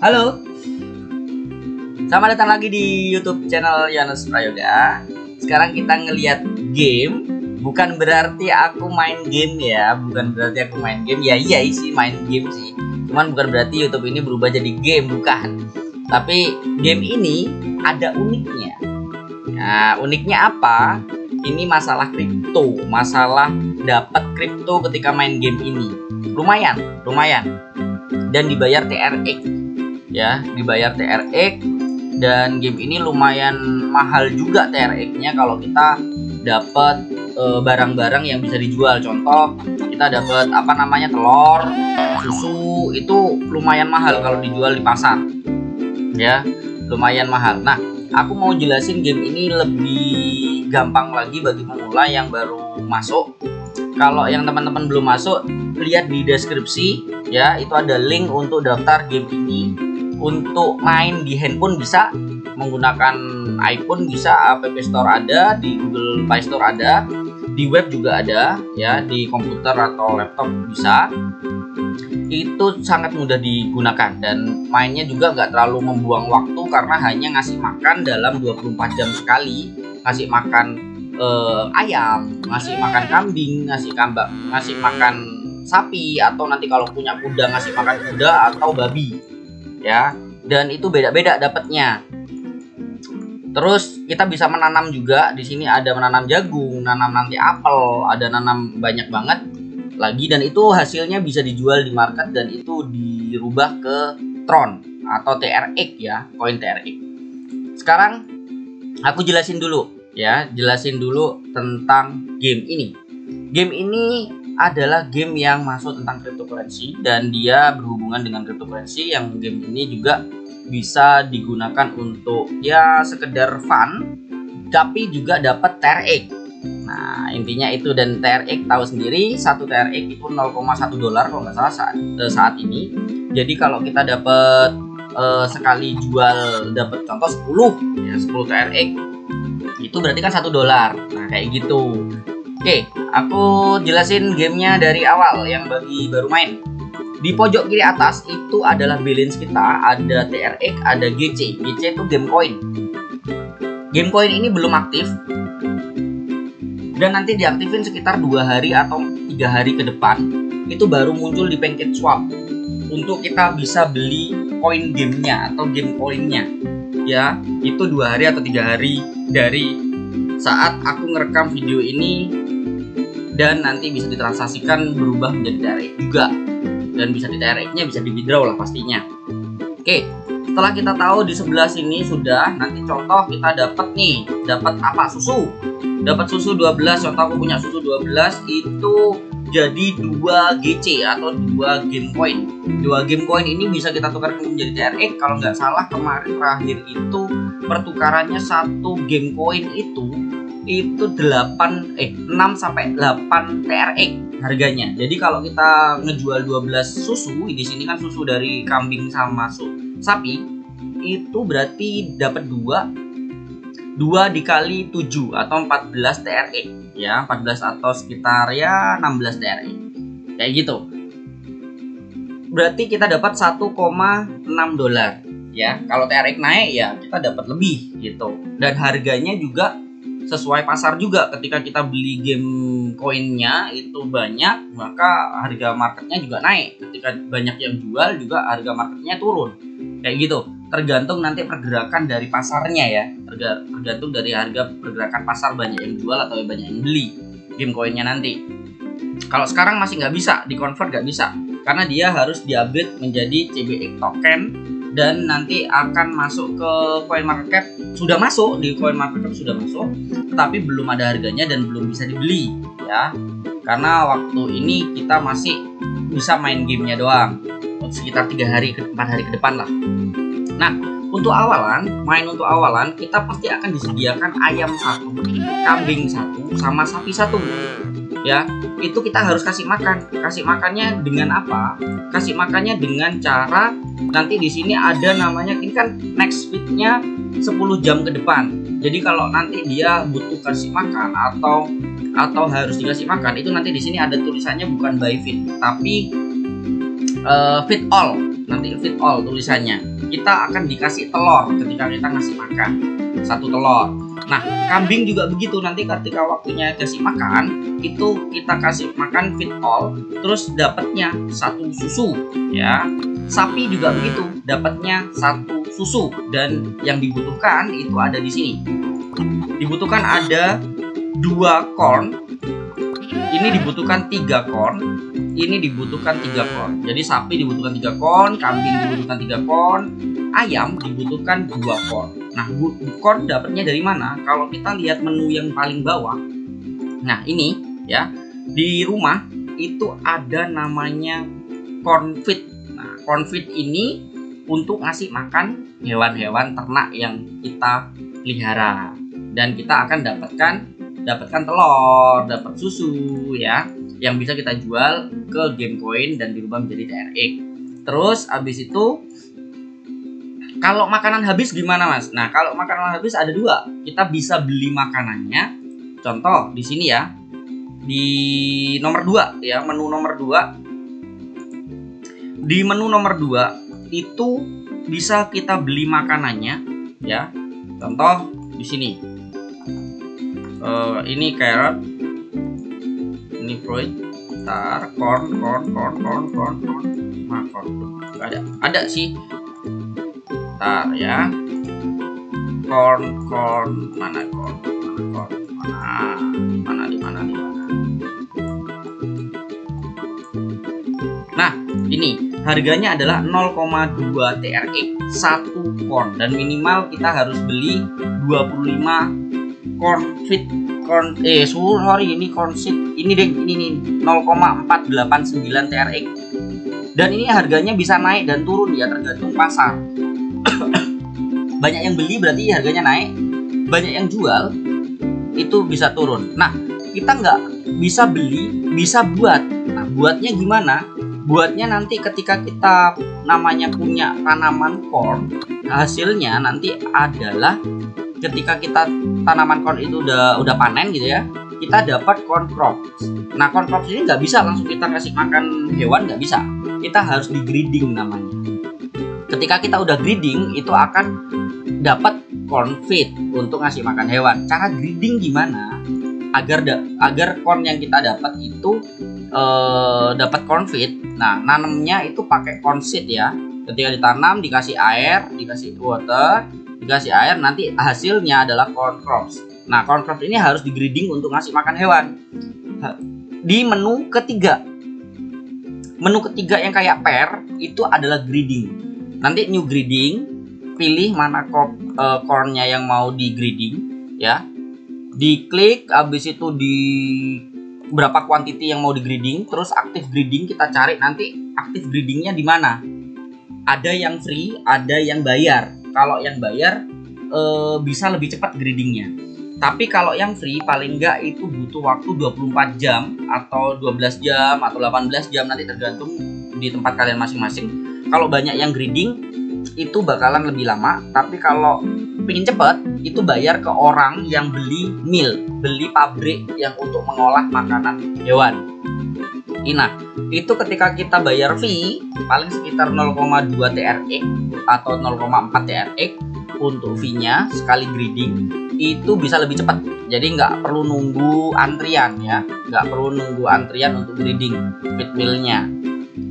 Halo, selamat datang lagi di YouTube channel Yohanes Prayoga. Sekarang kita ngelihat game. Bukan berarti aku main game ya, Ya iya sih main game sih. Cuman bukan berarti YouTube ini berubah jadi game, bukan. Tapi game ini ada uniknya. Nah, uniknya apa? Ini masalah kripto, masalah dapat kripto ketika main game ini. Lumayan. Dan dibayar TRX. Ya, dibayar TRX, dan game ini lumayan mahal juga TRX-nya kalau kita dapat barang-barang yang bisa dijual. Contoh, kita dapat telur, susu, itu lumayan mahal kalau dijual di pasar. Ya, lumayan mahal. Nah, aku mau jelasin game ini lebih gampang lagi bagi pemula yang baru masuk. Kalau yang teman-teman belum masuk, lihat di deskripsi ya, itu ada link untuk daftar game ini. Untuk main di handphone bisa, menggunakan iPhone bisa, App Store ada, di Google Play Store ada, di web juga ada ya, di komputer atau laptop bisa. Itu sangat mudah digunakan dan mainnya juga nggak terlalu membuang waktu karena hanya ngasih makan dalam 24 jam sekali. Ngasih makan ayam, ngasih makan kambing, ngasih makan sapi, atau nanti kalau punya kuda ngasih makan kuda atau babi ya. Dan itu beda-beda dapatnya. Terus kita bisa menanam juga. Di sini ada menanam jagung, nanam nanti apel, ada nanam banyak banget lagi, dan itu hasilnya bisa dijual di market dan itu dirubah ke Tron atau TRX ya, koin TRX. Sekarang aku jelasin dulu tentang game ini. Game ini adalah game yang masuk tentang cryptocurrency dan dia berhubungan dengan cryptocurrency. Yang game ini juga bisa digunakan untuk ya sekedar fun, tapi juga dapat TRX. Nah, intinya itu. Dan TRX tahu sendiri, satu TRX itu $0,1 kalau nggak salah saat ini. Jadi kalau kita dapat sekali jual dapat contoh 10 TRX, itu berarti kan $1. Nah, kayak gitu. Oke, aku jelasin gamenya dari awal yang bagi baru main. Di pojok kiri atas itu adalah balance kita, ada TRX, ada GC. GC itu game coin. Game coin ini belum aktif dan nanti diaktifin sekitar 2 hari atau 3 hari ke depan. Itu baru muncul di PancakeSwap untuk kita bisa beli koin gamenya atau game coinnya. Ya, itu 2 hari atau 3 hari dari saat aku ngerekam video ini, dan nanti bisa ditransaksikan berubah menjadi TRX juga, dan bisa di TRX-nya bisa di withdraw lah pastinya. Oke, setelah kita tahu di sebelah sini sudah, nanti contoh kita dapat apa? Susu. Dapat susu 12, contoh aku punya susu 12, itu jadi 2 GC atau 2 game coin. 2 game coin ini bisa kita tukarkan menjadi TRX. Kalau nggak salah kemarin terakhir itu pertukarannya satu game coin itu 6 sampai 8 TRX harganya. Jadi kalau kita ngejual 12 susu, di sini kan susu dari kambing sama sapi, itu berarti dapat 2 dikali 7 atau 14 TRX ya, 14 atau sekitar ya 16 TRX. Kayak gitu. Berarti kita dapat $1,6 ya. Kalau TRX naik ya kita dapat lebih gitu. Dan harganya juga sesuai pasar juga. Ketika kita beli game koinnya itu banyak, maka harga marketnya juga naik. Ketika banyak yang jual juga harga marketnya turun. Kayak gitu. Tergantung nanti pergerakan dari pasarnya ya. Tergantung dari harga pergerakan pasar, banyak yang jual atau banyak yang beli game koinnya nanti. Kalau sekarang masih nggak bisa di-convert, nggak bisa, karena dia harus di-upgrade menjadi CBX token. Dan nanti akan masuk ke CoinMarketCap. Sudah masuk di CoinMarketCap, sudah masuk, tapi belum ada harganya dan belum bisa dibeli ya. Karena waktu ini kita masih bisa main gamenya doang, sekitar 4 hari ke depan lah. Nah, untuk awalan kita pasti akan disediakan ayam 1, kambing 1, sama sapi 1. Ya, itu kita harus kasih makan. Kasih makannya dengan apa? Kasih makannya dengan cara, nanti di sini ada namanya, ini kan next feed-nya 10 jam ke depan. Jadi kalau nanti dia butuh kasih makan atau harus dikasih makan, itu nanti di sini ada tulisannya bukan by feed, tapi feed all. nanti fit all tulisannya. Kita akan dikasih telur ketika kita ngasih makan 1 telur. Nah, kambing juga begitu, nanti ketika waktunya kasih makan itu kita kasih makan fit all, terus dapatnya 1 susu ya. Sapi juga begitu, dapatnya 1 susu, dan yang dibutuhkan itu ada di sini. Dibutuhkan ada 2 corn, ini dibutuhkan 3 corn, ini dibutuhkan 3 corn. Jadi sapi dibutuhkan 3 corn, kambing dibutuhkan 3 corn, ayam dibutuhkan 2 corn. Nah, corn dapatnya dari mana? Kalau kita lihat menu yang paling bawah, nah ini ya, di rumah itu ada namanya corn feed. Nah, corn feed ini untuk ngasih makan hewan-hewan ternak yang kita pelihara, dan kita akan dapatkan telur, dapat susu ya, yang bisa kita jual ke game coin dan dirubah menjadi TRX. Terus habis itu kalau makanan habis gimana, Mas? Nah, kalau makanan habis ada 2. Kita bisa beli makanannya. Contoh di sini ya. Di nomor 2 ya, menu nomor 2. Di menu nomor 2 itu bisa kita beli makanannya ya. Contoh di sini. Ini carrot. Ini fruit. Tar, corn. Nah, corn. Ada sih. Ya, corn mana di mana. Nah, ini harganya adalah 0,2 TRX 1 corn, dan minimal kita harus beli 25 corn feed. Ini corn seed ini deh, ini 0,489 TRX, dan ini harganya bisa naik dan turun ya, tergantung pasar. Banyak yang beli berarti harganya naik, banyak yang jual itu bisa turun. Nah, kita nggak bisa beli, bisa buat. Nah, buatnya gimana? Buatnya nanti ketika kita namanya punya tanaman corn, hasilnya nanti adalah ketika kita tanaman corn itu udah panen gitu ya, kita dapat corn crops. Nah, corn crops ini nggak bisa langsung kita kasih makan hewan, nggak bisa. Kita harus di breeding namanya. Ketika kita udah breeding itu akan dapat corn feed untuk ngasih makan hewan. Cara breeding gimana? Agar corn yang kita dapat itu dapat corn feed. Nah, nanamnya itu pakai corn seed ya. Ketika ditanam dikasih air, dikasih water, dikasih air, nanti hasilnya adalah corn crops. Nah, corn crops ini harus di breeding untuk ngasih makan hewan. Di menu ketiga yang kayak pear itu adalah breeding. Nanti new breeding, pilih mana cornnya yang mau di breeding ya, diklik, habis itu di berapa quantity yang mau di breeding, terus active breeding kita cari. Nanti active breedingnya di mana, ada yang free, ada yang bayar. Kalau yang bayar bisa lebih cepat breedingnya, tapi kalau yang free paling enggak itu butuh waktu 24 jam atau 12 jam atau 18 jam, nanti tergantung di tempat kalian masing-masing. Kalau banyak yang breeding itu bakalan lebih lama, tapi kalau pengen cepet itu bayar ke orang yang beli beli pabrik yang untuk mengolah makanan hewan. Nah, itu ketika kita bayar fee paling sekitar 0,2 TRX atau 0,4 TRX untuk fee-nya sekali breeding, itu bisa lebih cepat. Jadi nggak perlu nunggu antrian ya, nggak perlu nunggu antrian untuk breeding feed meal-nya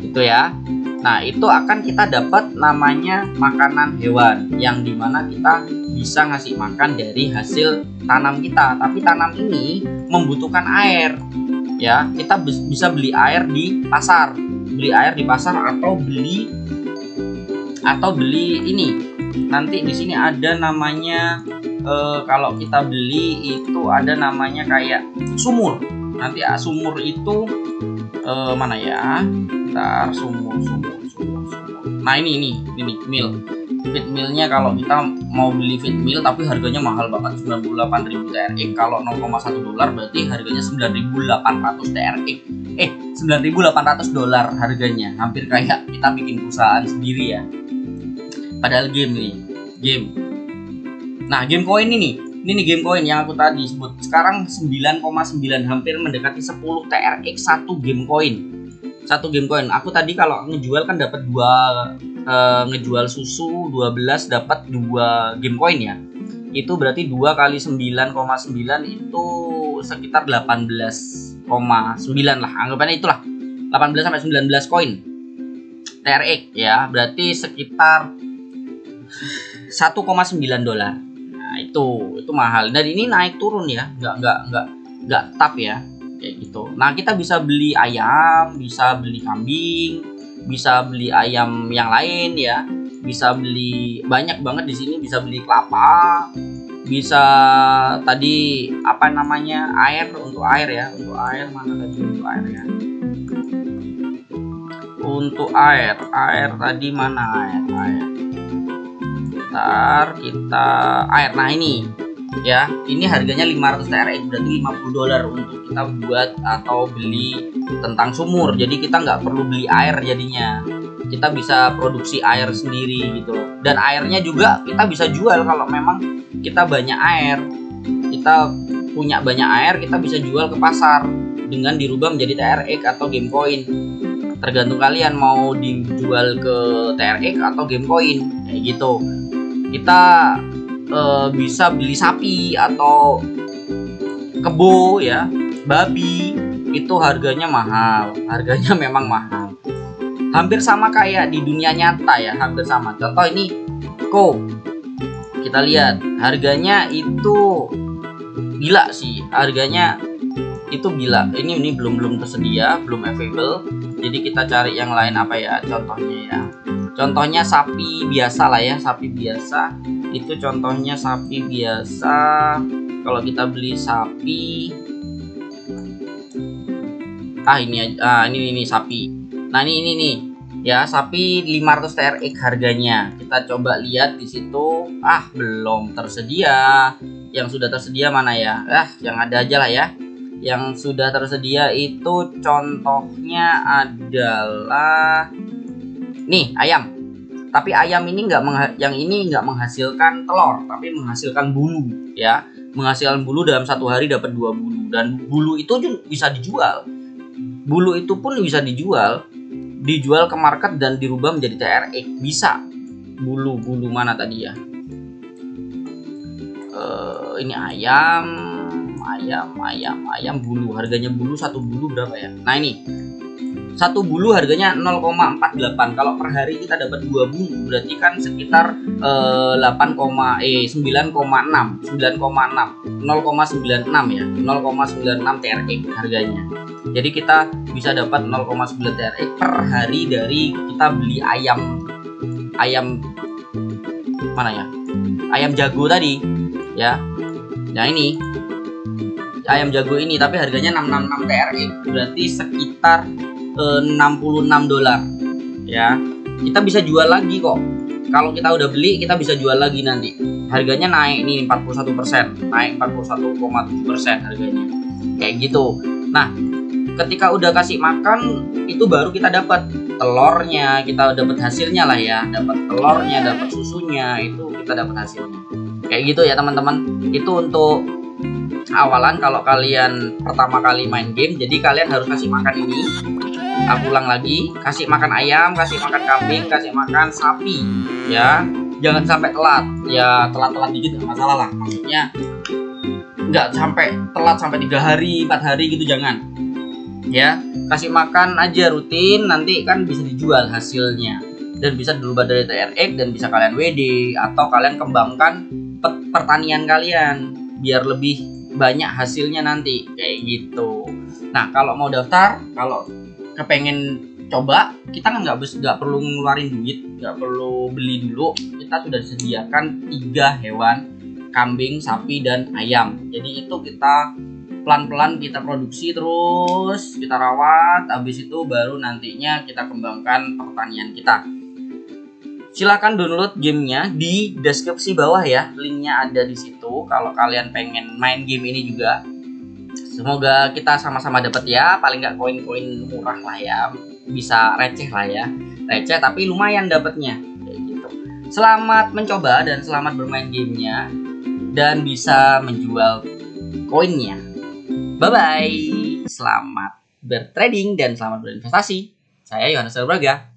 itu ya. Nah, itu akan kita dapat namanya makanan hewan, yang dimana kita bisa ngasih makan dari hasil tanam kita. Tapi tanam ini membutuhkan air ya. Kita bisa beli air di pasar, atau beli ini. Nanti di sini ada namanya kalau kita beli itu ada namanya kayak sumur. Nanti sumur itu mana ya? Bentar, sumur. Nah, ini meal. Feed mealnya kalau kita mau beli feed meal tapi harganya mahal banget, 98.000 TRX. Kalau 0,1 dolar berarti harganya 9.800 TRX. 9.800 dolar harganya. Hampir kayak kita bikin perusahaan sendiri ya. Padahal game. Nah, game coin ini nih game coin yang aku tadi sebut. Sekarang 9,9, hampir mendekati 10 TRX 1 game coin. satu game coin. Aku tadi kalau ngejual kan dapat ngejual susu 12 dapat 2 game coin ya. Itu berarti 2 kali 9,9 itu sekitar 18,9 lah. Anggapannya itulah 18 sampai 19 koin TRX ya. Berarti sekitar 1,9 dolar. Nah, itu mahal. Dan ini naik turun ya. Enggak tetap ya. Kayak gitu. Nah, kita bisa beli ayam, bisa beli kambing, bisa beli ayam yang lain ya. Bisa beli banyak banget di sini, bisa beli kelapa, bisa tadi apa namanya? Air, untuk air ya. Untuk air mana tadi untuk air ya? Untuk air tadi mana air? Ntar kita air. Nah, ini ya, ini harganya 500 TRX, berarti 50 dolar untuk kita buat atau beli tentang sumur. Jadi kita nggak perlu beli air, jadinya kita bisa produksi air sendiri gitu loh. Dan airnya juga kita bisa jual kalau memang kita banyak air, kita punya banyak air, kita bisa jual ke pasar dengan dirubah menjadi TRX atau game coin. Tergantung kalian mau dijual ke TRX atau game coin kayak gitu. Kita bisa beli sapi atau kebo ya, babi, itu harganya mahal, harganya memang mahal, hampir sama kayak di dunia nyata ya, hampir sama. Contoh ini kita lihat harganya itu gila sih, harganya itu gila. Ini belum tersedia, belum available, jadi kita cari yang lain apa ya contohnya ya. Contohnya sapi biasa lah ya, sapi biasa. Itu contohnya sapi biasa. Kalau kita beli sapi, ini sapi. Nah, ini nih ya, sapi 500 TRX harganya. Kita coba lihat di situ. Belum tersedia. Yang sudah tersedia mana ya? Yang ada aja lah ya. Yang sudah tersedia itu contohnya adalah nih, ayam. Tapi ayam ini yang ini nggak menghasilkan telur, tapi menghasilkan bulu ya. Menghasilkan bulu, dalam 1 hari dapat 2 bulu. Dan bulu itu juga bisa dijual. Bulu itu pun bisa dijual ke market dan dirubah menjadi TRX. Bisa. Bulu mana tadi ya? Ini ayam bulu. Harganya bulu, 1 bulu berapa ya? Nah, ini 1 bulu harganya 0,48. Kalau per hari kita dapat 2 bulu, berarti kan sekitar 9,6 ya, 0,96 TRX harganya. Jadi kita bisa dapat 0,9 TRX per hari dari kita beli ayam mana ya? Ayam jago tadi ya. Nah, ini ayam jago ini, tapi harganya 666 TRX, berarti sekitar 66 dolar ya. Kita bisa jual lagi kok. Kalau kita udah beli, kita bisa jual lagi nanti. Harganya naik nih 41%, naik 41,7% harganya. Kayak gitu. Nah, ketika udah kasih makan, itu baru kita dapat telurnya, kita dapat hasilnya lah ya. Dapat telurnya, dapat susunya, itu kita dapat hasilnya. Kayak gitu ya teman-teman. Itu untuk awalan kalau kalian pertama kali main game. Jadi kalian harus kasih makan ini. Aku ulang lagi, kasih makan ayam, kasih makan kambing, kasih makan sapi ya. Jangan sampai telat ya, telat dikit gak masalah lah. Maksudnya nggak sampai telat sampai 3 hari 4 hari gitu, jangan ya. Kasih makan aja rutin, nanti kan bisa dijual hasilnya dan bisa dirubah dari TRX dan bisa kalian WD atau kalian kembangkan pertanian kalian biar lebih banyak hasilnya nanti kayak gitu. Nah, kalau mau daftar, kalau kepengen coba, kita kan nggak perlu ngeluarin duit, nggak perlu beli dulu. Kita sudah disediakan 3 hewan, kambing, sapi, dan ayam. Jadi itu kita pelan-pelan kita produksi, terus kita rawat, habis itu baru nantinya kita kembangkan pertanian kita. Silahkan download gamenya di deskripsi bawah ya, linknya ada di situ kalau kalian pengen main game ini juga. Semoga kita sama-sama dapat ya, paling nggak koin-koin murah lah ya, bisa receh lah ya, receh tapi lumayan dapatnya kayak gitu. Selamat mencoba dan selamat bermain gamenya dan bisa menjual koinnya. Bye bye, selamat bertrading dan selamat berinvestasi. Saya Yohanes Prayoga.